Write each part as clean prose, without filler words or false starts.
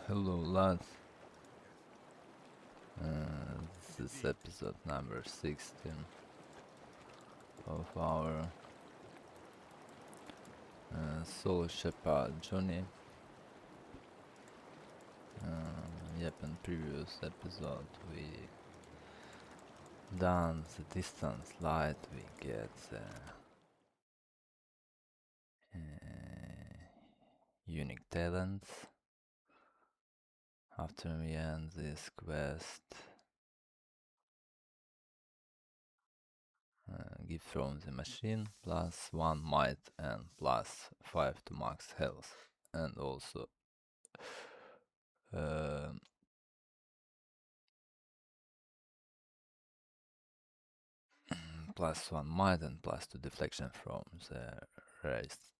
Hello lads, this is episode number 16 of our solo shepherd journey. In previous episode we done the distance light, we get unique talents. After we end this quest, gift from the machine, plus 1 might and plus 5 to max health, and also plus 1 might and plus 2 deflection from the raised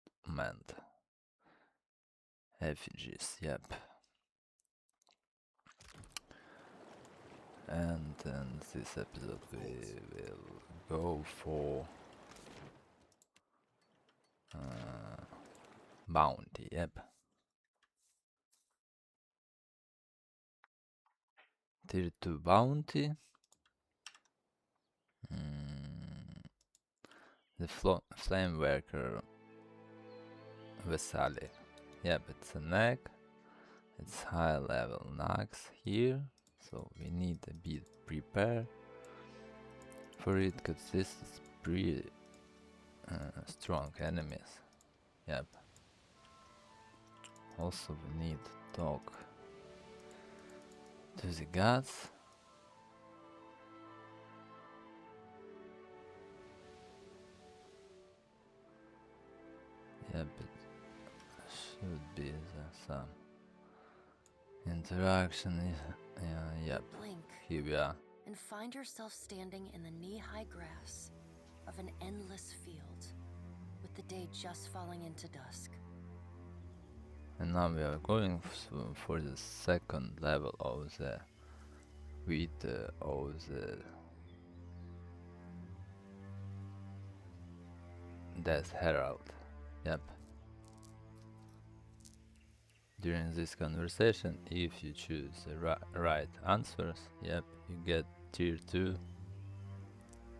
effigies, yep. And in this episode we will go for bounty, yep. Tier 2 bounty. The Flamewalker Vessali. Yep, it's a nag. It's high level nags here, so we need a bit prepared for it, because this is pretty strong enemies. Yep. Also we need to talk to the gods. Yep, it should be some interaction. Yep. Blink. Here we are. And find yourself standing in the knee-high grass of an endless field, with the day just falling into dusk. And now we are going for the second level of the Death Herald. Yep. During this conversation, if you choose the right answers, yep, you get tier 2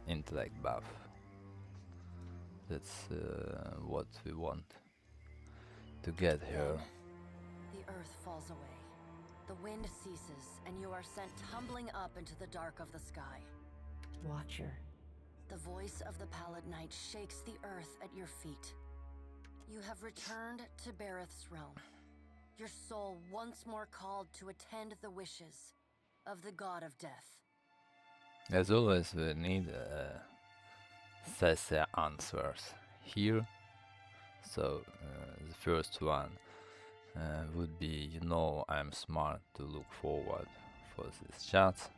intellect buff. That's what we want to get here. The earth falls away. The wind ceases, and you are sent tumbling up into the dark of the sky. Watcher. The voice of the Pallid Knight shakes the earth at your feet. You have returned to Bearth's realm. Your soul once more called to attend the wishes of the god of death. As always, we need sassy answers here. So the first one would be, I'm smart to look forward for this chat.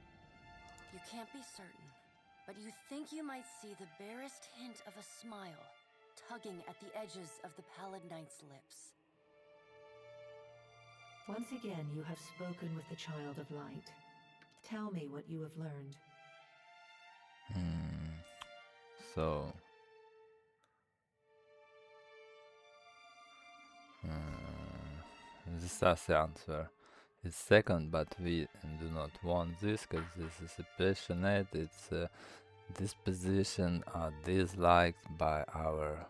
You can't be certain, but you think you might see the barest hint of a smile tugging at the edges of the Pallid Knight's lips. Once again, you have spoken with the Child of Light. Tell me what you have learned. So, the sassy answer is second, but we do not want this, because this is a passionate. It's disposition are disliked by our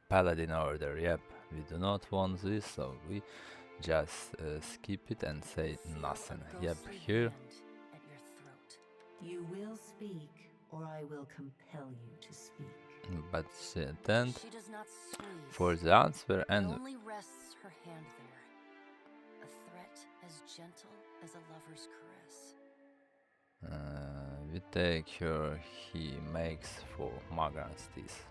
paladin order. Yep, we do not want this, so we just skip it and say nothing. Yep, here. At your throat. You will speak, or I will compel you to speak. But she attend She does not squeeze. for the answer, It and only rests her hand there. A threat as gentle as a lover's caress. we take her. He makes for Magran's teeth.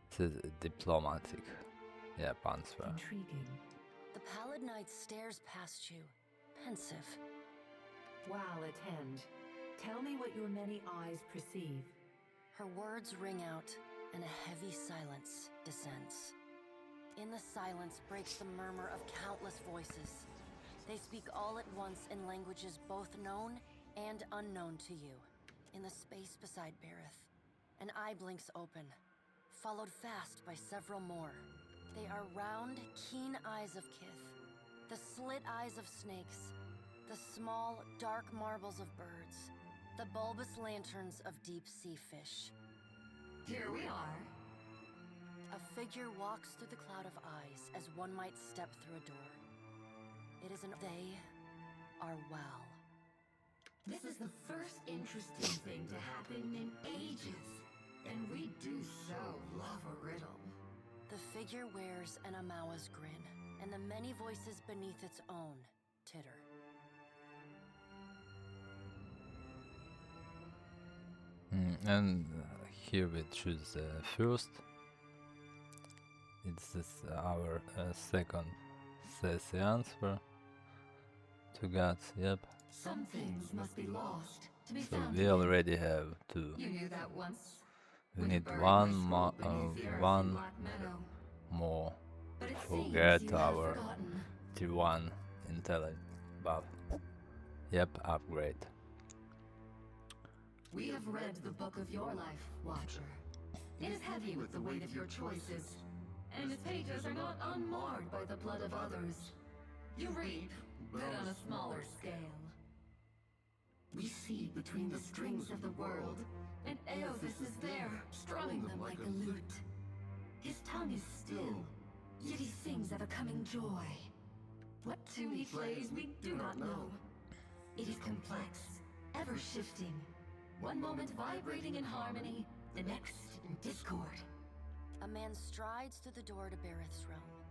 This is diplomatic. Yep, answer. Intriguing. The Pallid Knight stares past you, pensive. While attend. Tell me what your many eyes perceive. Her words ring out, and a heavy silence descends. In the silence breaks the murmur of countless voices. They speak all at once in languages both known and unknown to you. In the space beside Bearth, an eye blinks open. followed fast by several more. They are round, keen eyes of kith, the slit eyes of snakes, the small, dark marbles of birds, the bulbous lanterns of deep-sea fish. Here we are. A figure walks through the cloud of eyes as one might step through a door. It is They are well. This is the first interesting thing to happen in ages. And we do so love a riddle. The figure wears an Amawa's grin, and the many voices beneath its own titter. And here we choose first. It's our second sassy answer to gods, yep. Some things must be lost to be So found we again. already have two. You knew that once. We when need buried one my more, skull beneath the earth in one Black Meadow. more But it to seems get you have our forgotten. tier 1 intelligence buff. Yep, upgrade. We have read the book of your life, Watcher. It is heavy with the weight of your choices, and its pages are not unmarred by the blood of others. You reap, but on a smaller scale. We see between the strings of the world, and Eothas is there, strumming them like a lute. His tongue is still, yet he sings of a coming joy. What tune he plays, we do not know. It is complex, ever shifting. One moment vibrating in harmony, the next in discord. A man strides through the door to Bearth's realm.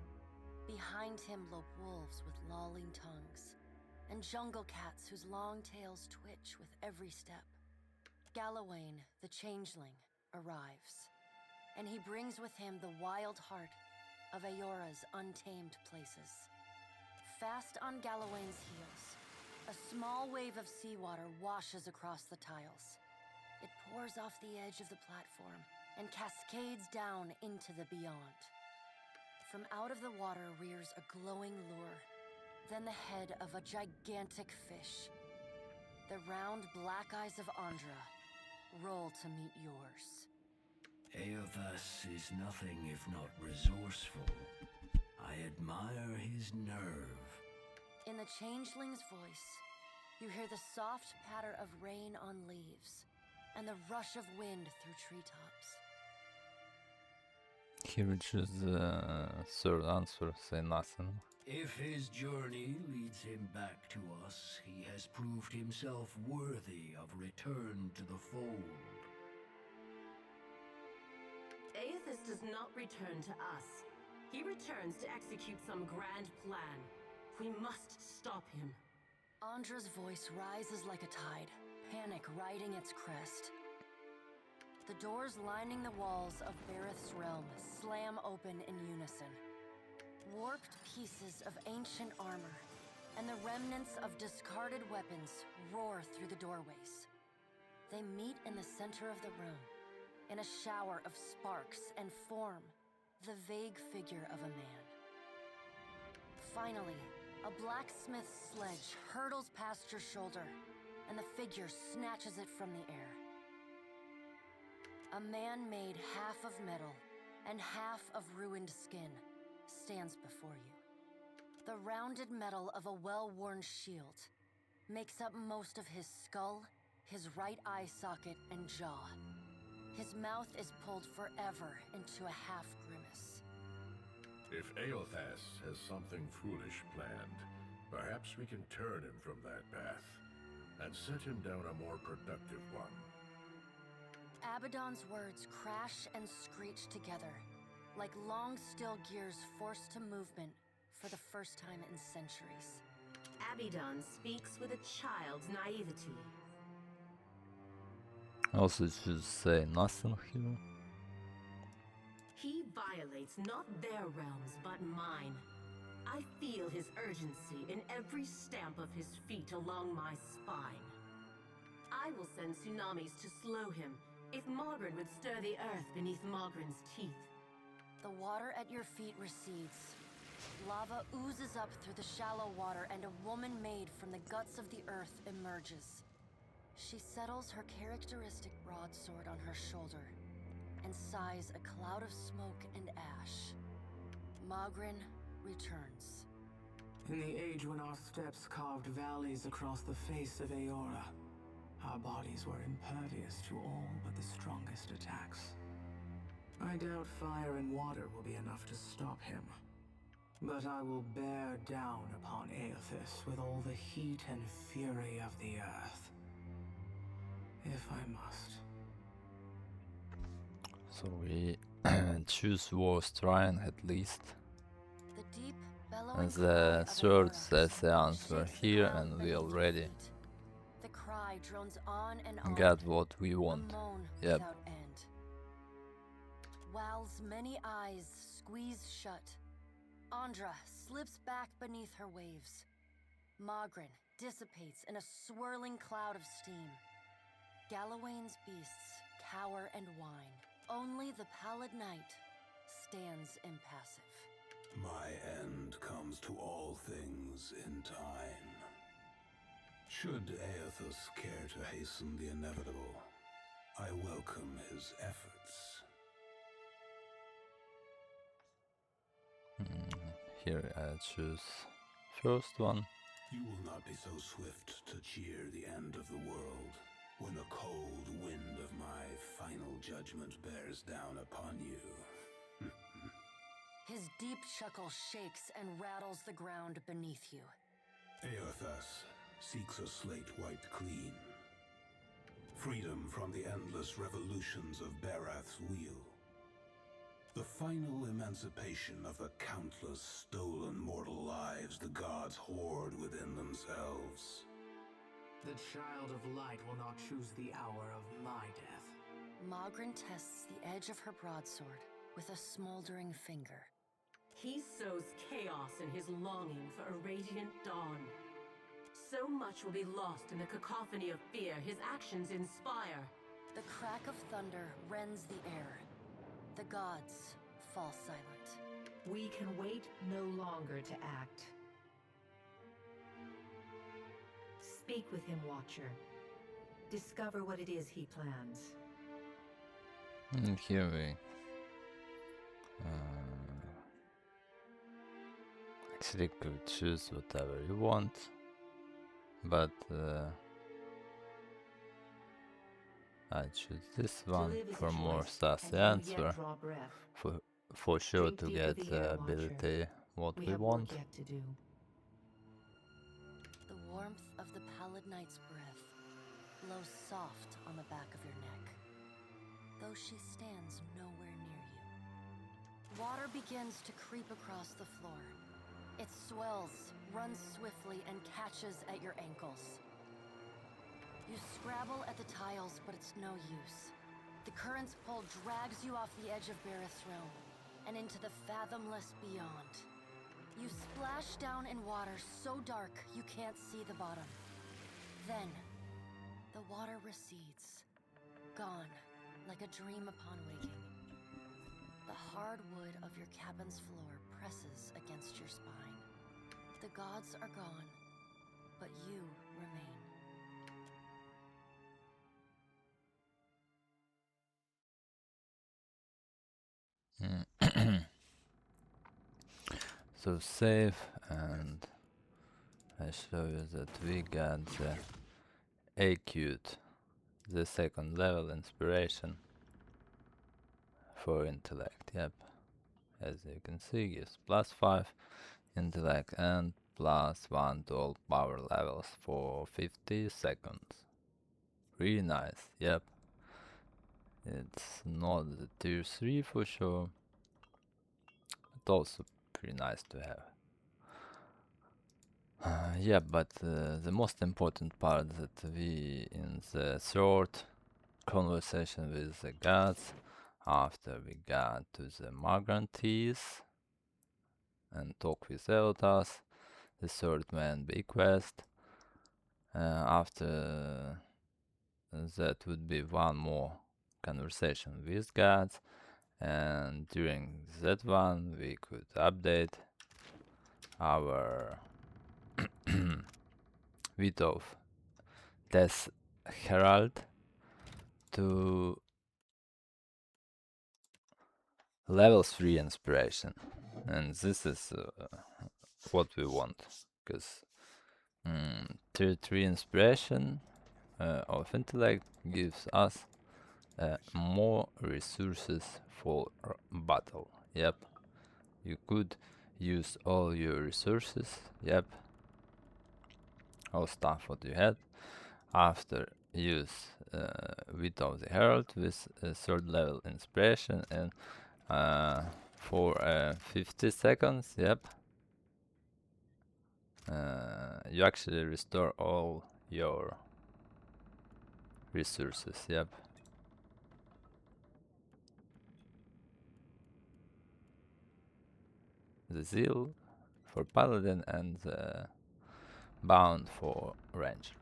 Behind him lope wolves with lolling tongues, and jungle cats whose long tails twitch with every step. Galawain, the changeling, arrives, and he brings with him the wild heart of Aora's untamed places. Fast on Galawain's heels, a small wave of seawater washes across the tiles. It pours off the edge of the platform and cascades down into the beyond. From out of the water rears a glowing lure, then the head of a gigantic fish. The round black eyes of Andra roll to meet yours. Eothas is nothing if not resourceful. I admire his nerve. In the changeling's voice, you hear the soft patter of rain on leaves and the rush of wind through treetops. Here we choose the third answer, say nothing. If his journey leads him back to us, he has proved himself worthy of return to the fold. Eothas does not return to us. He returns to execute some grand plan. We must stop him. Andra's voice rises like a tide, panic riding its crest. The doors lining the walls of Bearth's realm slam open in unison. Warped pieces of ancient armor and the remnants of discarded weapons roar through the doorways. They meet in the center of the room, in a shower of sparks, and form the vague figure of a man. Finally, a blacksmith's sledge hurtles past your shoulder, and the figure snatches it from the air. A man made half of metal and half of ruined skin stands before you. The rounded metal of a well-worn shield makes up most of his skull, his right eye socket, and jaw. His mouth is pulled forever into a half-grimace. If Eothas has something foolish planned, perhaps we can turn him from that path and set him down a more productive one. Abaddon's words crash and screech together, like long still gears forced to movement for the first time in centuries. Abaddon speaks with a child's naivety. Also choose say nothing here. He violates not their realms, but mine. I feel his urgency in every stamp of his feet along my spine. I will send tsunamis to slow him if Magran would stir the earth beneath Magran's teeth. The water at your feet recedes. Lava oozes up through the shallow water, and a woman made from the guts of the earth emerges. She settles her characteristic broadsword on her shoulder and sighs a cloud of smoke and ash. Magran returns. In the age when our steps carved valleys across the face of Aora, our bodies were impervious to all but the strongest attacks. I doubt fire and water will be enough to stop him. But I will bear down upon Aethys with all the heat and fury of the earth. If I must. So we choose War Shrine at least. The deep, bellowing And cry the of third Aora seance were shakes the here ground and we beneath your already feet. The cry drones on and on. got what we A want. moan Yep. without end. Wal's many eyes squeeze shut. Andra slips back beneath her waves. Magran dissipates in a swirling cloud of steam. Galawain's beasts cower and whine. Only the pallid night stands impassive. My end comes to all things in time. Should Aethys care to hasten the inevitable, I welcome his efforts. Here I choose first one. You will not be so swift to cheer the end of the world when the cold wind of my final judgment bears down upon you. His deep chuckle shakes and rattles the ground beneath you. Aethys seeks a slate wiped clean. Freedom from the endless revolutions of Bearth's wheel. The final emancipation of the countless stolen mortal lives the gods hoard within themselves. The child of light will not choose the hour of my death. Magran tests the edge of her broadsword with a smoldering finger. He sows chaos in his longing for a radiant dawn. So much will be lost in the cacophony of fear his actions inspire. The crack of thunder rends the air. The gods fall silent. We can wait no longer to act. Speak with him, Watcher. Discover what it is he plans. And here we actually could choose whatever you want, but I choose this one for more sassy answer. For sure to get the ability what we want. The warmth of the pallid night's breath blows soft on the back of your neck, though she stands nowhere near you. Water begins to creep across the floor. It swells, runs swiftly, and catches at your ankles. You scrabble at the tiles, but it's no use. The current's pull drags you off the edge of Bearth's realm and into the fathomless beyond. You splash down in water so dark you can't see the bottom. Then, the water recedes, gone like a dream upon waking. The hard wood of your cabin's floor presses against your spine. The gods are gone, but you remain. So save, and I show you that we got the acute, the second level inspiration for intellect. Yep, as you can see, gives +5 intellect and +1 to all power levels for 50 seconds. Really nice. Yep, it's not the tier 3 for sure, but also pretty nice to have. Yeah, but the most important part that we in the third conversation with the gods, after we got to the Magran and talk with Eldars, the third main big quest. After that would be one more conversation with gods, and during that one we could update our bit of Death Herald to level 3 inspiration, and this is what we want, because tier 3 inspiration of intellect gives us more resources for battle. Yep, you could use all your resources, yep, all stuff what you had, after use wit of the Herald with a 3rd level inspiration, and for 50 seconds, yep, you actually restore all your resources, yep. The Zeal for Paladin and the Bound for Ranger.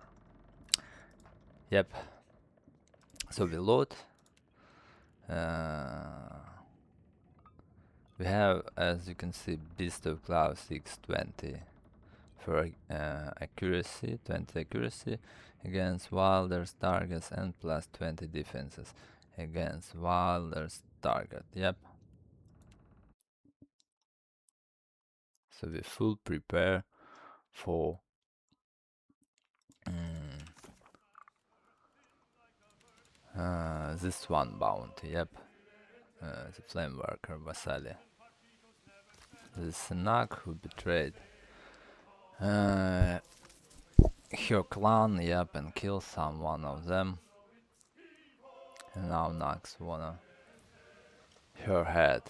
Yep. So we load. We have, as you can see, Beast of Cloud 620 for accuracy, 20 accuracy against wilders targets, and plus 20 defenses against wilders target. Yep. So we full prepare for this one bounty. Yep. The Flamewalker Vessali. This nāga who betrayed her clan, yep, and kill one of them. And now nāgas wanna her head.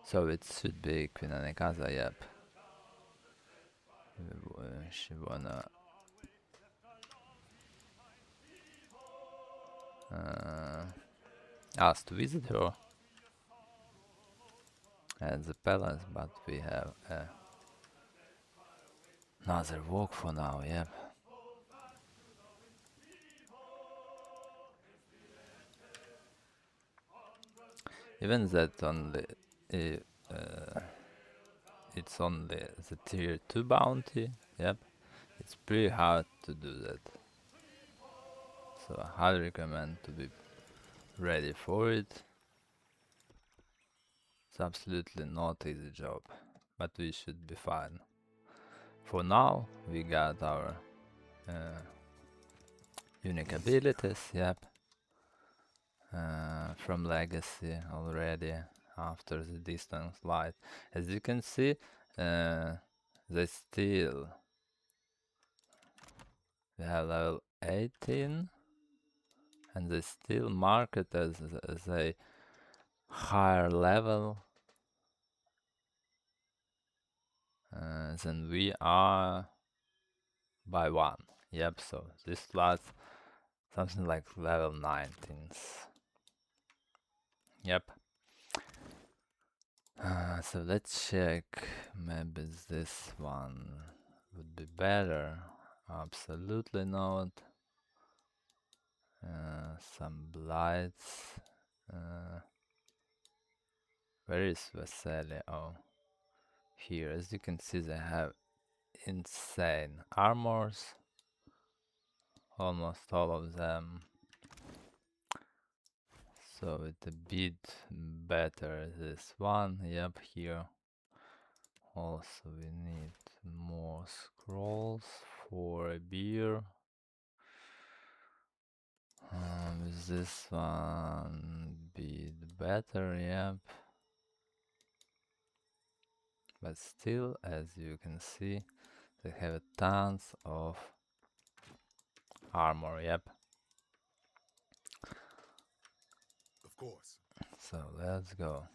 So it should be Queen Anikaza, yep. She wanna ask to visit her at the palace, but we have another walk for now, yep. Even that only it's only the tier 2 bounty, yep. It's pretty hard to do that. So I highly recommend to be ready for it. It's absolutely not easy job, but we should be fine. For now, we got our unique abilities, yep. From Legacy already, after the distance light. As you can see, they still... We have level 18, and they still mark it as a higher level than we are by 1. Yep, so this slot something like level 19. Yep. So let's check. Maybe this one would be better. Absolutely not. Some blights. Where is Vessali? Oh, here. As you can see, they have insane armors. Almost all of them. So it's a bit better this one. Yep, here. Also we need more scrolls for a beer. With this one bit better, yep. But still, as you can see, they have tons of armor, yep. Of course. So let's go.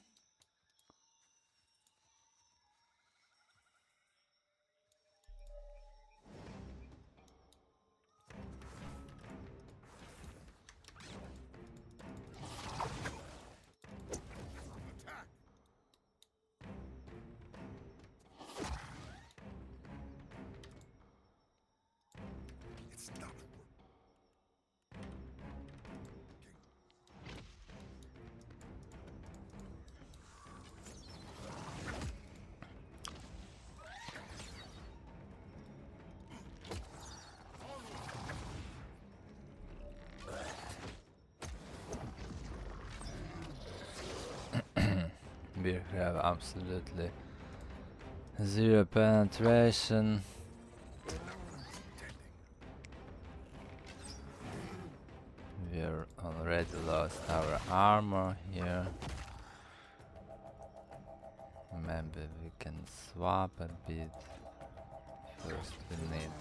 We have absolutely zero penetration. We're already lost our armor here. Maybe we can swap a bit. First we need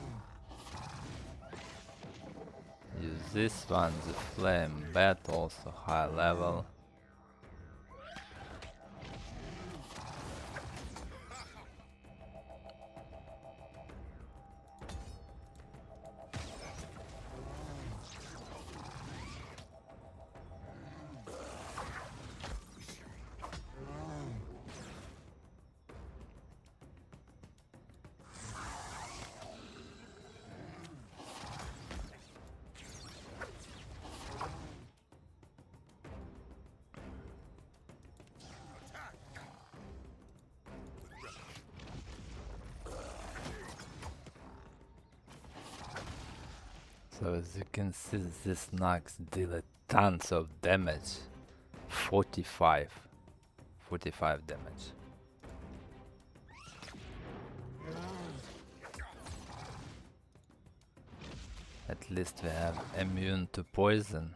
use this one, the flame bat, also high level. So as you can see, these nāgas deal tons of damage. 45 damage. At least we have immune to poison.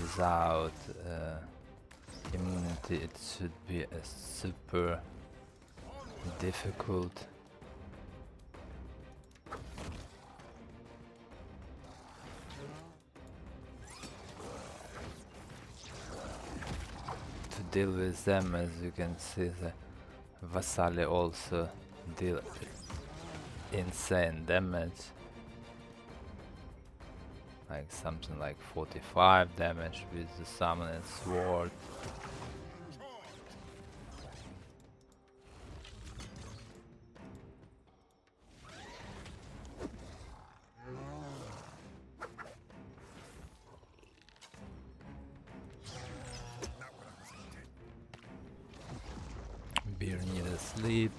Without immunity it should be a super difficult. Deal with them. As you can see, the Vessali also deal insane damage, like something like 45 damage with the summoning sword. Bear need a sleep.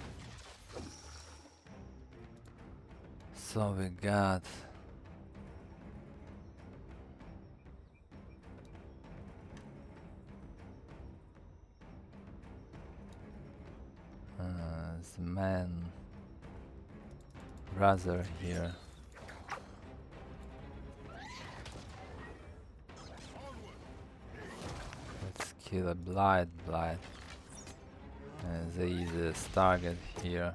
So we got the man brother here. Let's kill a blight. The easiest target here.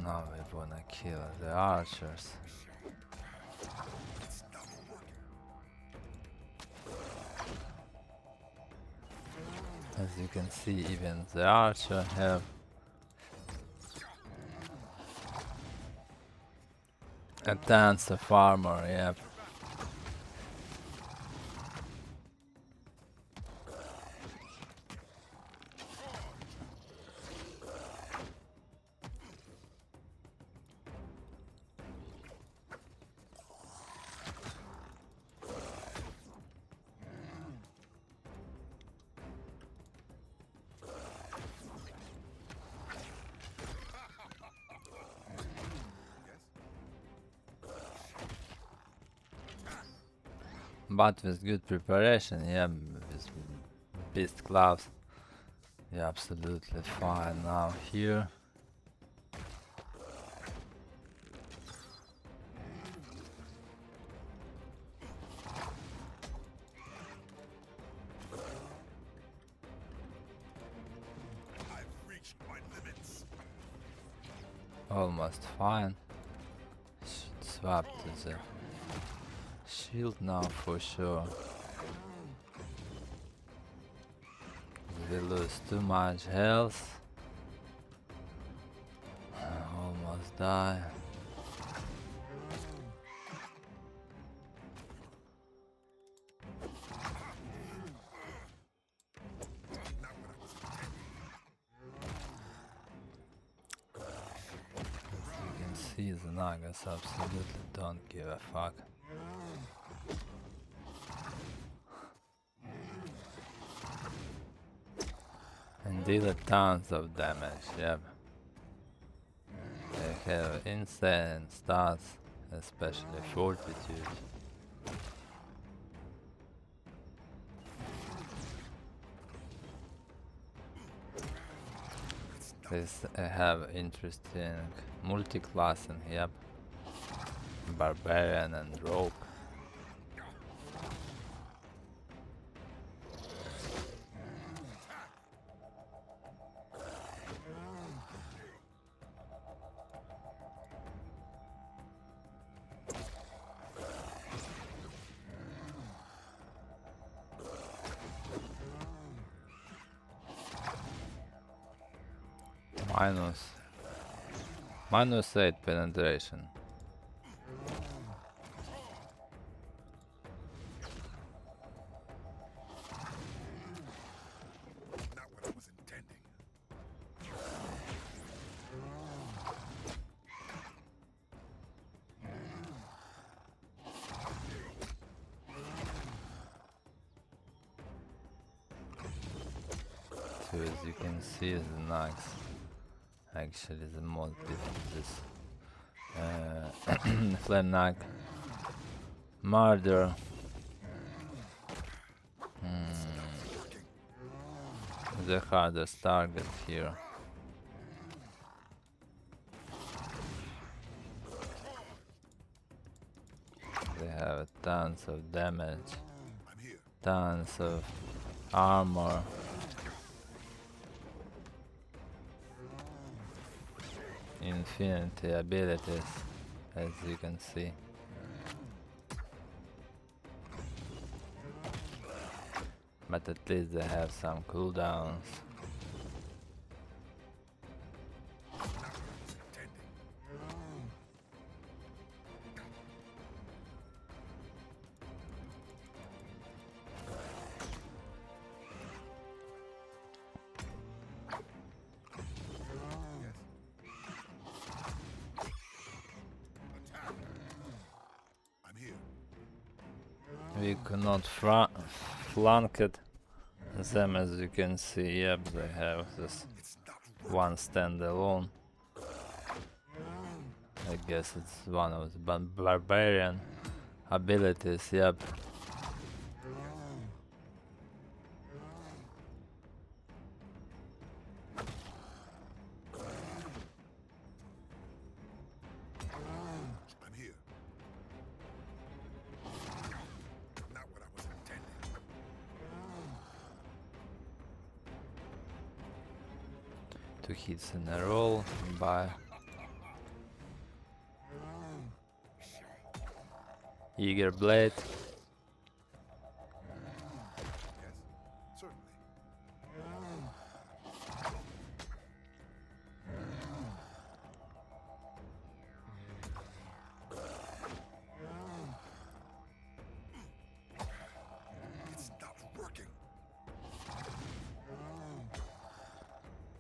Now we wanna kill the archers. As you can see, even the archer have a tons of armor, yep. But with good preparation, yeah, with beast gloves, yeah, absolutely fine now here. I've reached my limits. Almost fine. Should swap to the shield now for sure. We lose too much health. Almost die. As you can see, the nāgas absolutely don't give a fuck. And deal tons of damage, yep. They have insane stats, especially fortitude. This have interesting multi-classing, yep. Barbarian and rogue. Minus 8 penetration. Not what I was intending. So as you can see, the nāgas actually the most this flame nāga murder. The hardest target here. They have tons of damage, tons of armor. Infinity abilities, as you can see. But at least they have some cooldowns. We cannot flank it them, as you can see. Yep, they have this one standalone. I guess it's one of the barbarian abilities. Yep. Two hits in a row by Eager Blade.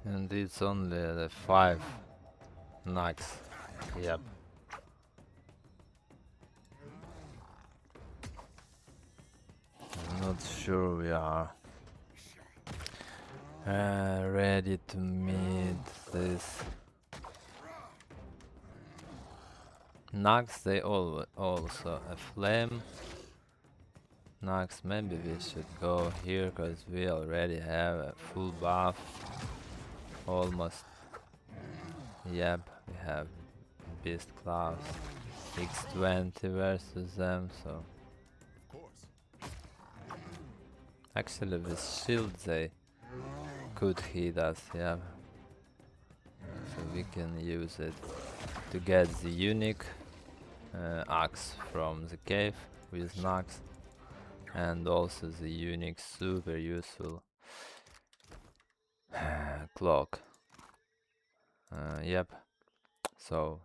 And it's only the 5 nāgas. Yep. I'm not sure we are ready to meet this. Nāgas, they also a flame. Nāgas, maybe we should go here because we already have a full buff. Almost. Yep, we have Beast Claws X20 versus them, so actually with shield they could hit us, yeah. So we can use it to get the unique axe from the cave with nāgas, and also the unique super useful cloak. Yep. So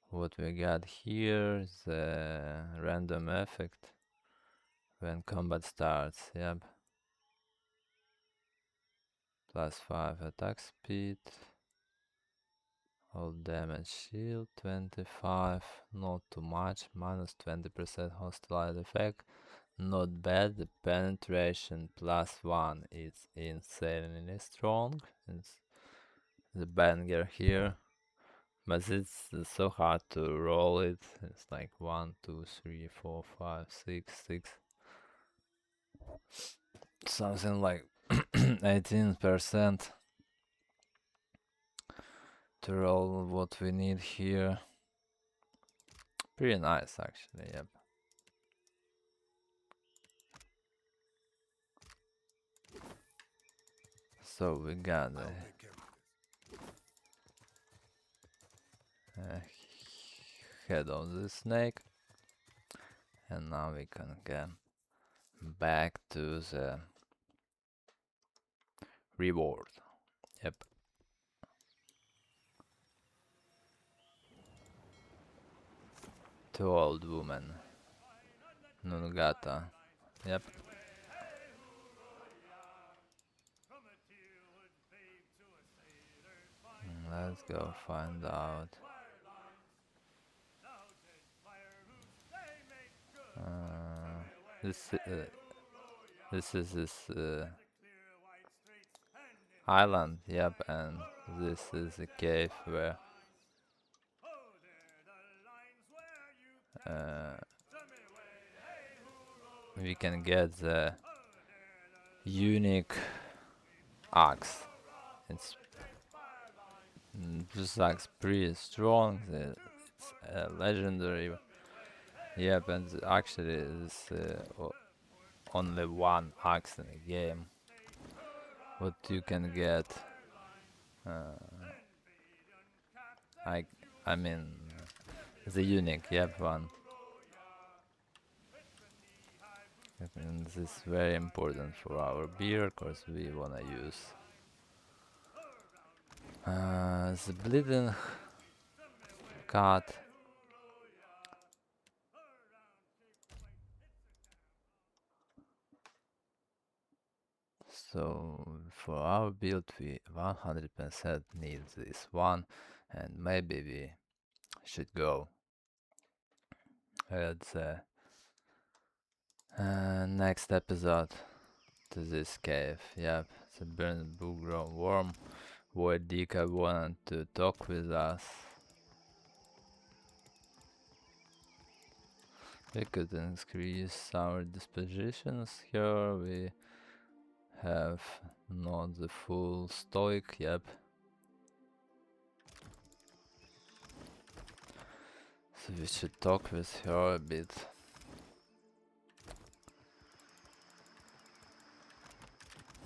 what we got here is a random effect when combat starts. Yep. +5 attack speed. All damage shield 25. Not too much. -20% hostile effect. not bad. The penetration +1 is insanely strong. It's the banger here. But it's so hard to roll it. It's like 1, 2, 3, 4, 5, 6, 6. Something like 18% to roll what we need here. Pretty nice actually, yep. So we got the head of the snake. And now we can get back to the reward. Yep. Two old women. Nungata. Yep. Let's go find out. This is this island, yep, and this is a cave where we can get the unique axe. This axe pretty strong. It's legendary. Yep, and actually it's only one axe in the game. What you can get. I mean, the unique, yep, one. And this is very important for our beer, cause we wanna use the bleeding cut. So for our build we 100% need this one, and maybe we should go at the next episode to this cave. Yep, the burned bull-grown worm where Dika wanted to talk with us. We could increase our dispositions here. We have not the full stoic, yep. So we should talk with her a bit.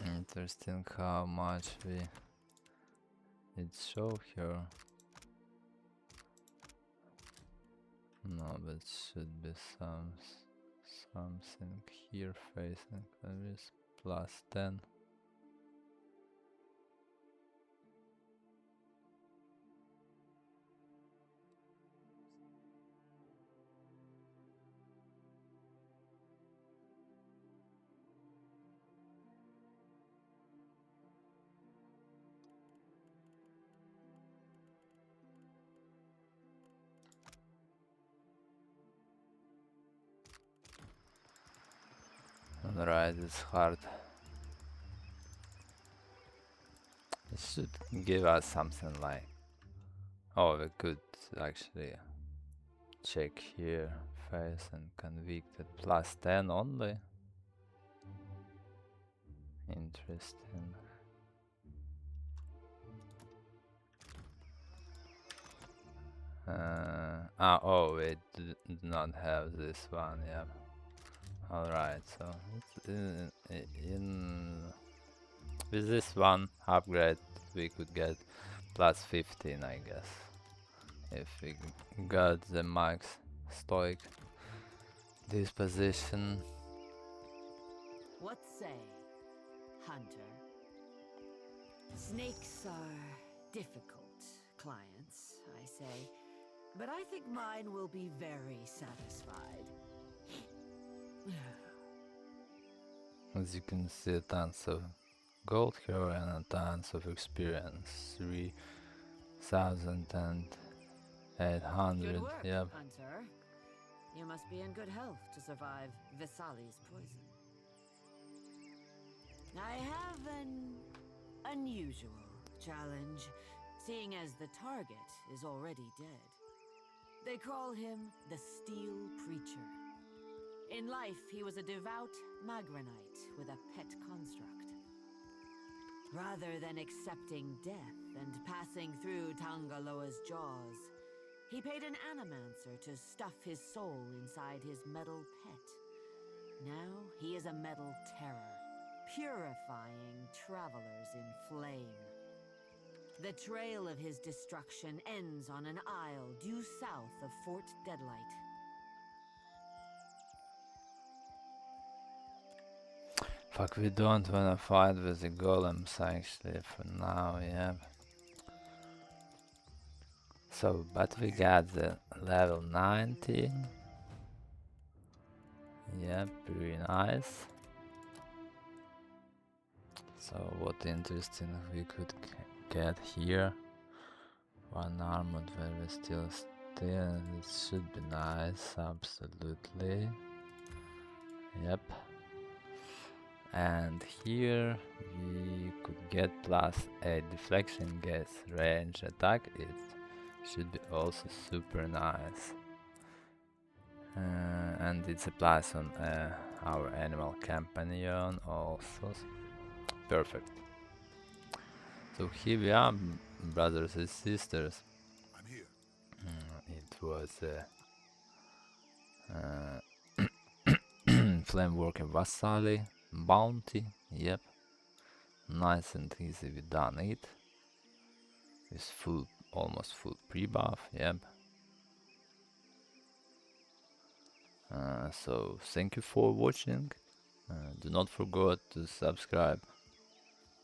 Interesting how much it show here. No, but should be something here facing this +10. Alright, it's hard. It should give us something like... Oh, we could actually check here, face and convicted, +10 only. Interesting. Oh, we do not have this one, yeah. Alright, so it's with this one upgrade we could get +15, I guess, if we got the max stoic disposition. What say, Hunter? Snakes are difficult clients, I say, but I think mine will be very satisfied. As you can see, tons of gold here and tons of experience. 3,800. Good work, Yep. Hunter. You must be in good health to survive Vessali's poison. I have an unusual challenge, seeing as the target is already dead. They call him the Steel Preacher. In life, he was a devout Magranite with a pet construct. Rather than accepting death and passing through Tangaloa's jaws, he paid an animancer to stuff his soul inside his metal pet. Now he is a metal terror, purifying travelers in flame. The trail of his destruction ends on an isle due south of Fort Deadlight. Fuck, we don't wanna fight with the golems actually for now, yeah. So, but we got the level 19. Yeah, pretty nice. So, what interesting we could get here. One armored where we still stand. It should be nice, absolutely. Yep. And here we could get plus a deflection gas range attack. It should be also super nice. And it's a plus on our animal companion also. Perfect. So here we are, brothers and sisters. I'm here. It was Flamewalker Vessali bounty. Yep, nice and easy we done it. With full, almost full pre-buff. Yep. So thank you for watching. Do not forget to subscribe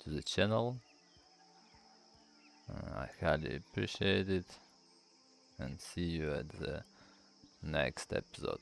to the channel. I highly appreciate it, and see you at the next episode.